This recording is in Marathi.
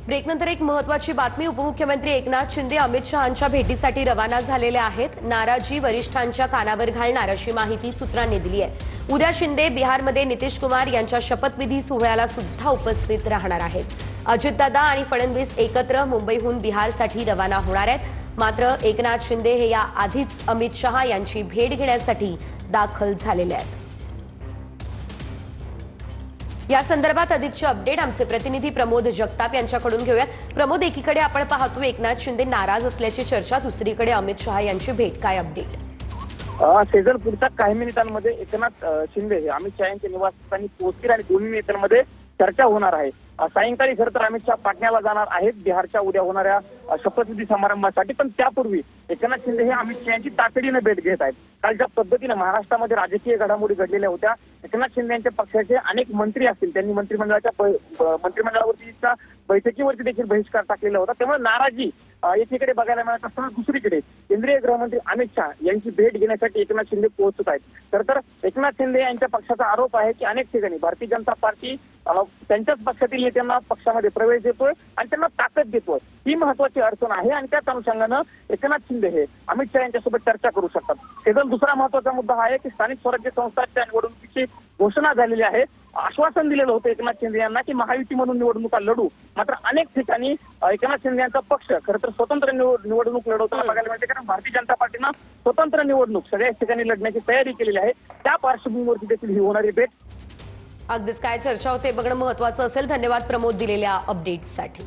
ब्रेकनंतर एक महत्त्वाची बातमी। उपमुख्यमंत्री एकनाथ शिंदे अमित शहांच्या भेटीसाठी रवाना झालेले आहेत। नाराजी वरिष्ठांच्या कानावर घालणार अशी माहिती सूत्रांनी दिली आहे। उद्या शिंदे बिहारमध्ये नितीश कुमार यांच्या शपथविधी सोहळ्याला सुद्धा उपस्थित राहणार आहेत। अजितदादा आणि फडणवीस एकत्र मुंबईहून बिहारसाठी रवाना होणार आहेत। मात्र एकनाथ शिंदे हे या आधीच अमित शहा यांची भेट घेण्यासाठी दाखल झालेले आहेत। या संदर्भात अधिकचे अपडेट आमचे प्रतिनिधी प्रमोद जगताप यांच्याकडून घेऊयात। प्रमोद, एकीकडे आपण पाहतो एकनाथ शिंदे नाराज असल्याची चर्चा, दुसरीकडे अमित शहा यांची भेट, काय अपडेट? सेजल, पुढच्या काही मिनिटांमध्ये एकनाथ शिंदे हे अमित शहा यांच्या निवासस्थानी पोहोचतील आणि दोन्ही नेत्यांमध्ये चर्चा होणार आहे। सायंकाळी खरं तर अमित शहा पाटण्याला जाणार आहेत बिहारच्या उद्या होणाऱ्या शपथविधी समारंभासाठी, पण त्यापूर्वी एकनाथ शिंदे हे अमित शहा यांची तातडीने भेट घेत आहेत। काल ज्या पद्धतीने महाराष्ट्रामध्ये राजकीय घडामोडी घडलेल्या होत्या, एकनाथ शिंदे यांच्या पक्षाचे अनेक मंत्री असतील त्यांनी मंत्रिमंडळावरतीच्या बैठकीवरती देखील बहिष्कार टाकलेला होता। त्यामुळे नाराजी एकीकडे बघायला मिळत असताना दुसरीकडे केंद्रीय गृहमंत्री अमित शहा यांची भेट घेण्यासाठी एकनाथ शिंदे पोहोचत आहेत। खरं तर एकनाथ शिंदे यांच्या पक्षाचा आरोप आहे की अनेक ठिकाणी भारतीय जनता पार्टी त्यांच्याच पक्षातील नेत्यांना पक्षामध्ये प्रवेश देतोय आणि त्यांना ताकद देतोय। ही महत्वाची अडचण आहे आणि त्याच अनुषंगानं एकनाथ शिंदे हे अमित शहा यांच्यासोबत चर्चा करू शकतात। केवळ दुसरा महत्वाचा मुद्दा हा आहे की स्थानिक स्वराज्य संस्थांच्या निवडणुकीची घोषणा झालेली आहे। आश्वासन दिलेलं होतं एकनाथ शिंदे यांना की महायुती म्हणून निवडणुका लढू, मात्र अनेक ठिकाणी एकनाथ शिंदे यांचा पक्ष खरं तर स्वतंत्र निवडणूक लढवताना बघायला मिळते, कारण भारतीय जनता पार्टीनं स्वतंत्र निवडणूक सगळ्याच ठिकाणी लढण्याची तयारी केलेली आहे। त्या पार्श्वभूमीवरती देखील ही होणारी भेट अगदीच काय चर्चा होते बघणं महत्त्वाचं असेल। धन्यवाद प्रमोद दिलेल्या अपडेट्ससाठी।